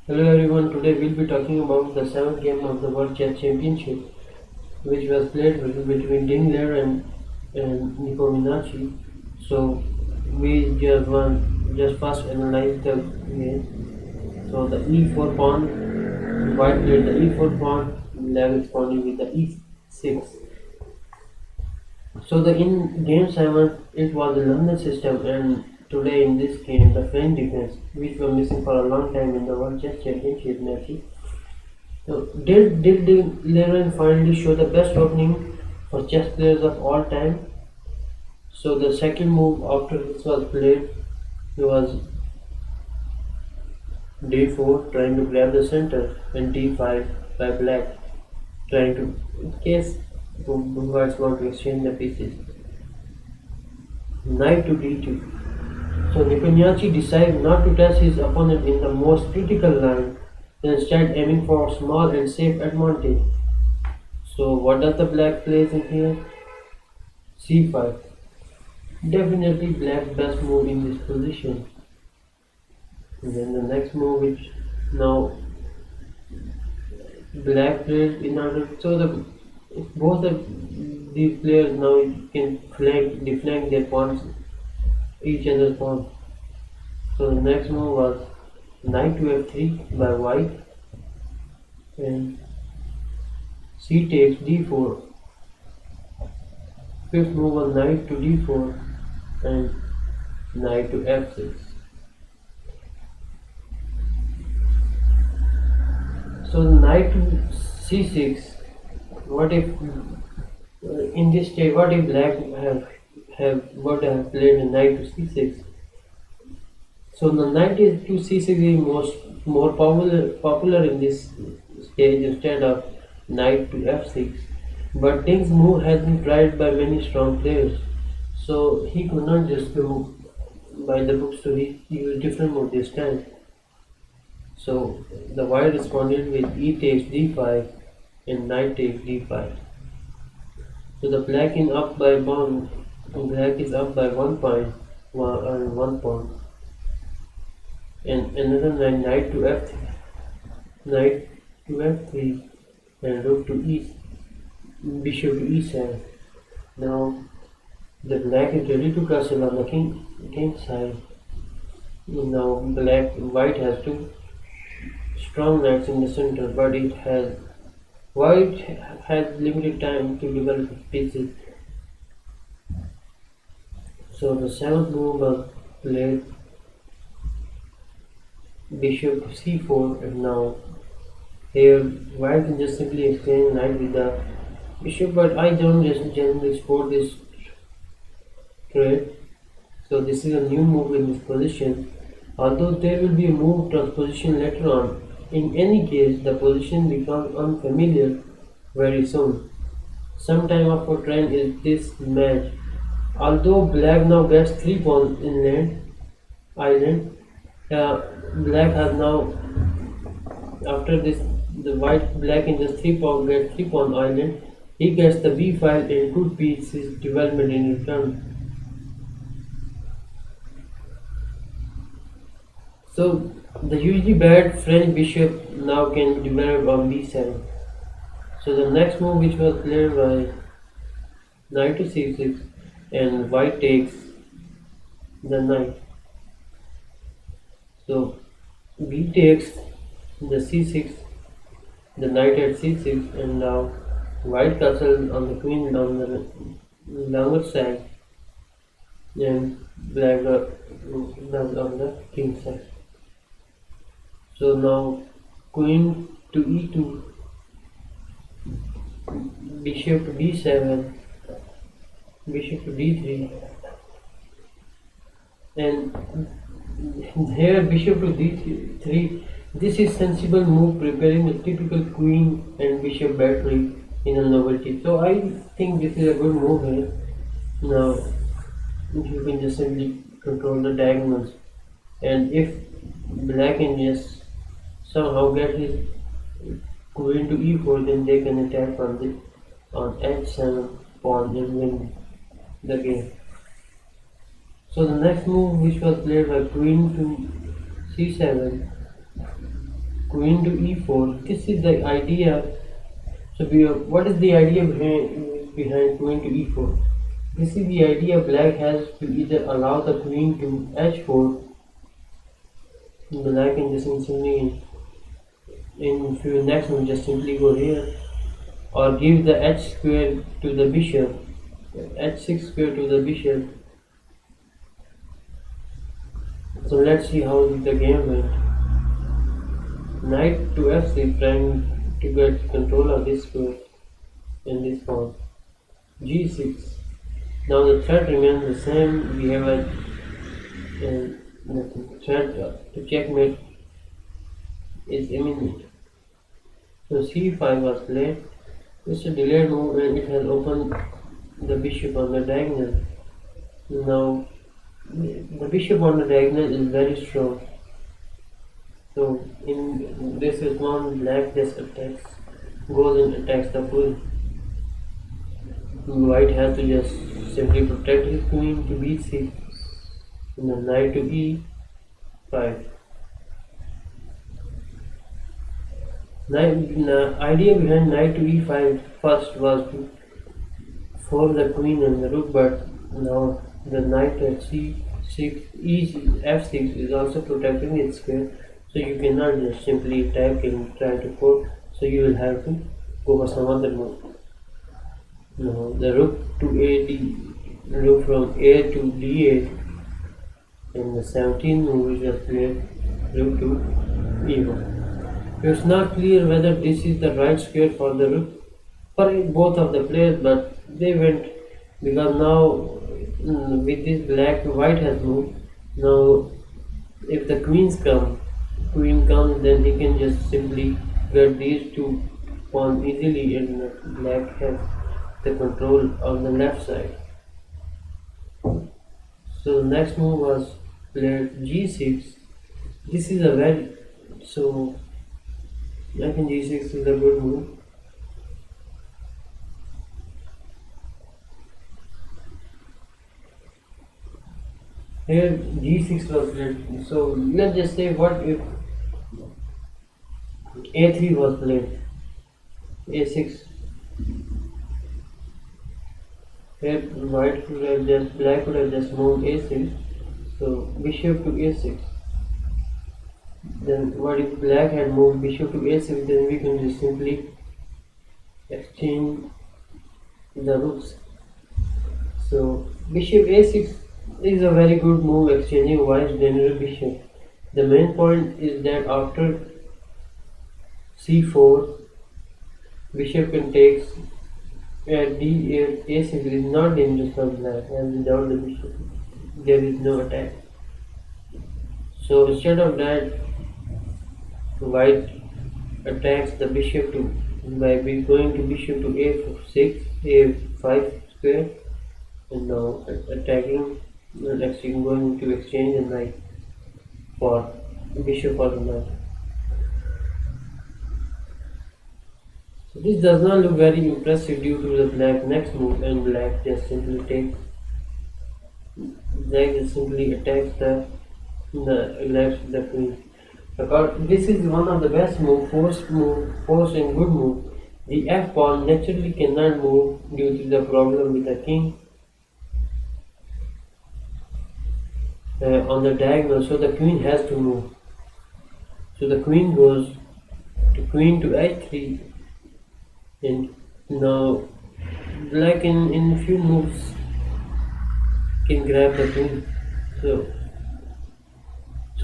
Hello everyone, today we'll be talking about the seventh game of the World Chess Championship, which was played between Ding Liren and Nepomniachtchi. So we just first analyze the game. So the e4 pawn, white played the e4 pawn, black responded with the e6. So the in game 7 it was a London system, and today in this game the French defense, which were missing for a long time in the World Chess Championship matches. So did Liren finally show the best opening for chess players of all time? So the second move after this was played was d4 trying to grab the center and d5 by black trying to in case whites want to exchange the pieces. Knight to d2. So Nepomniachtchi decided not to test his opponent in the most critical line, instead aiming for a small and safe advantage. So what does the black plays in here? c5. Definitely black best move in this position. And then the next move which now black played in order so the both of these players now can deflank their pawns each other's pawn. So the next move was knight to f3 by white and c takes d4. Fifth move was knight to d4 and knight to f6. So knight to c6. What if in this state? What if black have played knight to c6? So the knight is to c6 is more popular in this stage instead of knight to f6. But Ding's move has been tried by many strong players, so he could not just go by the books. So he used different move this time. So the white responded with e takes d5 and knight takes d5. So the black is up by one. Black is up by 1 point, 1 pawn, and another knight to f3, and rook to e, bishop to e7. Now the black is ready to castle on the king side. Now white has two strong knights in the center, but white has limited time to develop pieces. So the seventh move was played bishop to c4, and now here white can just simply exchange knight with the bishop, but I don't just generally support this trade. So this is a new move in this position, although there will be a move transposition later on. In any case, the position becomes unfamiliar very soon. Sometime after trend is this match. Although black now gets 3 pawns in island, black has now after this the white black in just 3 pawn island. He gets the b file and good pieces development in return. So the usually bad French bishop now can develop on b7. So the next move which was played by knight to c6 and white takes the knight. So b takes the c6, the knight at c6, and now white castle on the queen on the longer side and black on the king side. So now queen to e2, bishop to d7, bishop to d3, and here bishop to d3. This is sensible move preparing a typical queen and bishop battery in a novelty. So I think this is a good move here. Now you can just simply control the diagonals, and if black can just somehow get his queen to e4, then they can attack on h7 pawn and win the game. So the next move which was played by queen to c7, queen to e4. This is the idea. So what is the idea behind queen to e4? This is the idea black has to either allow the queen to h4, black can just simply in few next move just simply go here, or give the h square to the bishop, h6 square to the bishop. So let's see how the game went. Knight to f6, trying to get control of this square in this pawn. g6. Now the threat remains the same. We have a the threat to checkmate is imminent. So c5 was played. It's a delayed move and it has opened the bishop on the diagonal. Now the bishop on the diagonal is very strong. So in this is one black just attacks, goes and attacks the queen. White has to just simply protect his queen to b6, and then knight to e5. The idea behind knight to e5 first was to force the queen and the rook, but now the knight at c6, f6 is also protecting its square, so you cannot just simply attack and try to force, so you will have to go for some other move. Now the rook to rook from a to d8, and the 17th move is just played rook to e1. It's not clear whether this is the right square for the rook for both of the players, but they went because now with this black white has moved. Now if the queen comes, then he can just simply get these two pawns easily, and black has the control on the left side. So the next move was played g6. This is a very I think g6 is a good move. Here g6 was played. So let's just say what if a3 was played. a6. Here black could have just moved a6. So bishop to a6. Then what if black had moved bishop to a6? Then we can just simply exchange the rooks. So bishop a6 is a very good move, exchanging white's general bishop. The main point is that after c4, bishop can take at d8. a6 is not dangerous for black, and without the bishop there is no attack. So instead of that, white attacks the bishop by going to bishop to a6, a5 square, and now attacking and actually going to exchange the knight for bishop for the knight. So this does not look very impressive due to the black next move, and black just simply attacks the queen. This is one of the best moves, forced and good move. The f pawn naturally cannot move due to the problem with the king on the diagonal, so the queen has to move. So the queen goes to queen to h3, and now black in few moves can grab the queen. So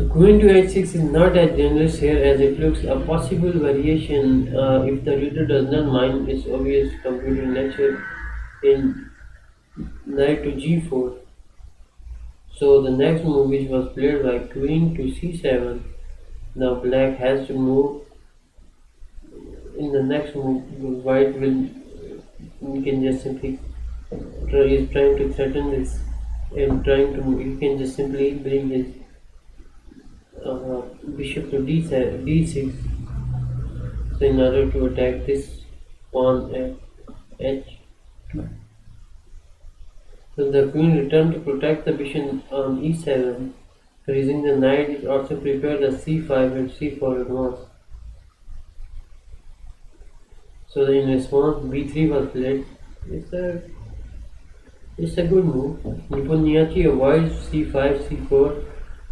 queen to h6 is not as generous here as it looks. A possible variation, if the reader does not mind its obvious computer nature, in knight to g4. So the next move which was played by queen to c7. Now black has to move. In the next move, white we can just simply is trying to threaten this, and he can just simply bring his bishop to d6, so in order to attack this pawn at h2. So the queen returned to protect the bishop on e7. Raising the knight, it also prepared the c5 and c4 at once. So in response, b3 was played. It's a it's a good move. Nepomniachtchi avoids c5, c4.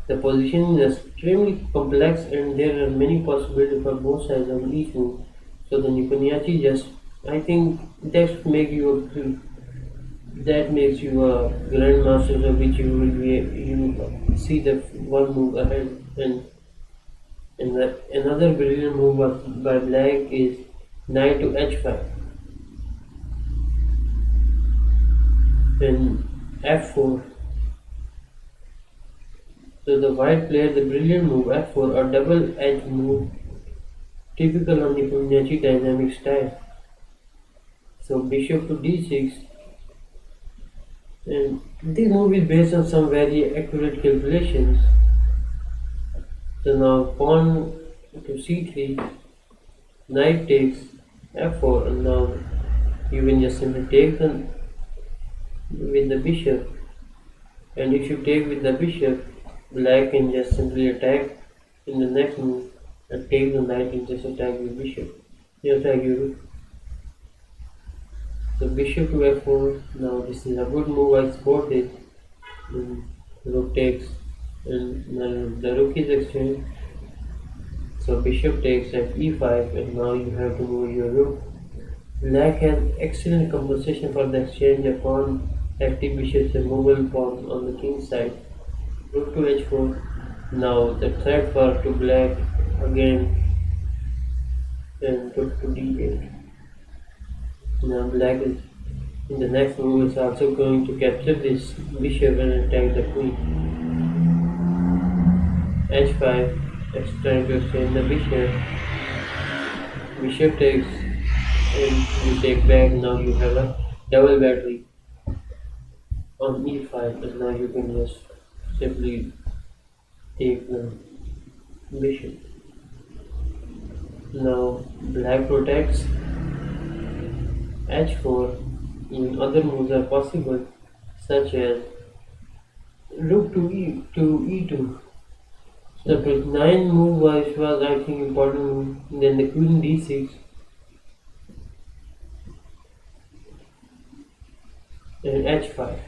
The position is extremely complex and there are many possibilities for both sides on each move. So the Nepomniachtchi just, I think that makes you a grandmaster, of which you see the one move ahead. And another brilliant move by black is knight to h5 and f4. So the white player the brilliant move f4, a double-edged move typical of Nepomniachtchi dynamic style. So bishop to d6, and this move is based on some very accurate calculations. So now pawn to c3, knight takes f4, and now you can just simply take with the bishop. And if you take with the bishop, black can just simply attack in the next move and take the knight and just attack the bishop. You attack your rook. So bishop to f4. Now this is a good move. I support it. And rook takes, and the rook is exchanged. So bishop takes at e5, and now you have to move your rook. Black has excellent compensation for the exchange of pawn, active bishops and movable pawns on the king's side. Rook to h4. Now the threat for to black again, and rook to d8. Now black is in the next move is also going to capture this bishop and attack the queen. h5, it's trying to exchange the bishop. Bishop takes, and you take back. Now you have a double battery on e5, and now you can just simply take the bishop. Now black protects h4. Even other moves are possible, such as rook to e2. The 9 move was I think important move. Then the queen d6 and h5.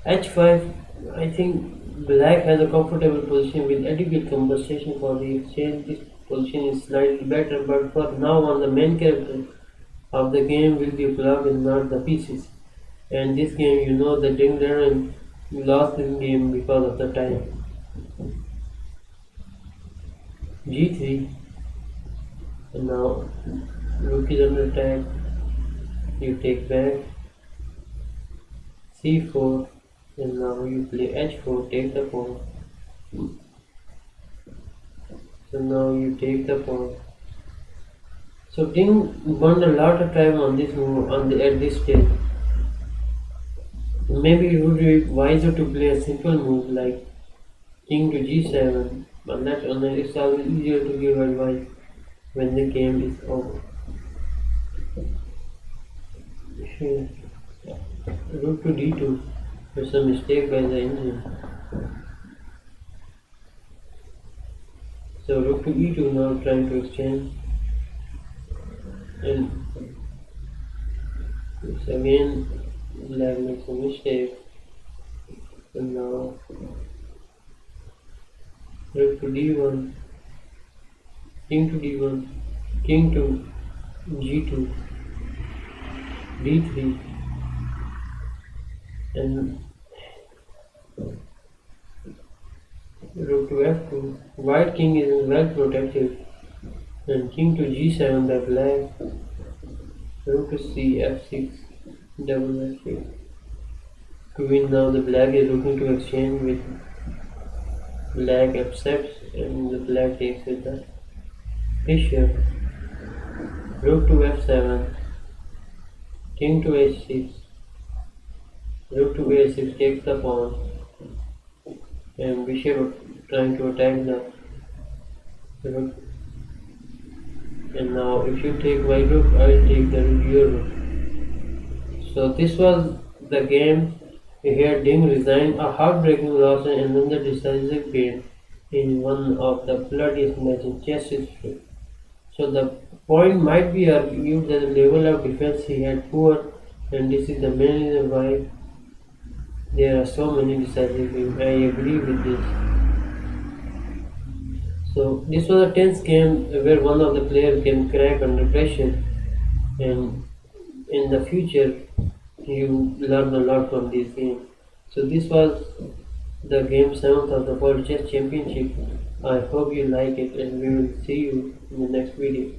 h5, I think black has a comfortable position with adequate compensation for the exchange. This position is slightly better, but for now on the main character of the game will be club and not the pieces. And this game, you know, the Ding Liren lost this game because of the time. g3, and now rook is under attack. You take back. c4, and now you play h4, take the pawn. So now you take the pawn. So Ding burned a lot of time on this move at this stage. Maybe it would be wiser to play a simple move like king to g7, but it's always easier to give advice when the game is over. Rook to d2. There's a mistake by the engine. So rook to e2, now trying to exchange. And it's again black makes a mistake. And now rook to d1, king to d1, king to g2, d3, and rook to f2. White king is well protected, and king to g7 by black. Rook to c, f6, double f6. Queen, now the black is looking to exchange with black accepts, and the black takes with the bishop. Rook to f7, king to h6, rook to a6 takes the pawn, and bishop trying to attack the rook. And now if you take my rook, I will take your rook. So this was the game. Here Ding resigned, a heartbreaking loss and another decisive game in one of the bloodiest matches in chess history. So the point might be argued that the level of defense he had poor, and this is the main reason why there are so many decisive games. I agree with this. So this was a tense game where one of the players can crack under pressure, and in the future you learn a lot from this game. So this was the game 7 of the World Chess Championship. I hope you like it, and we will see you in the next video.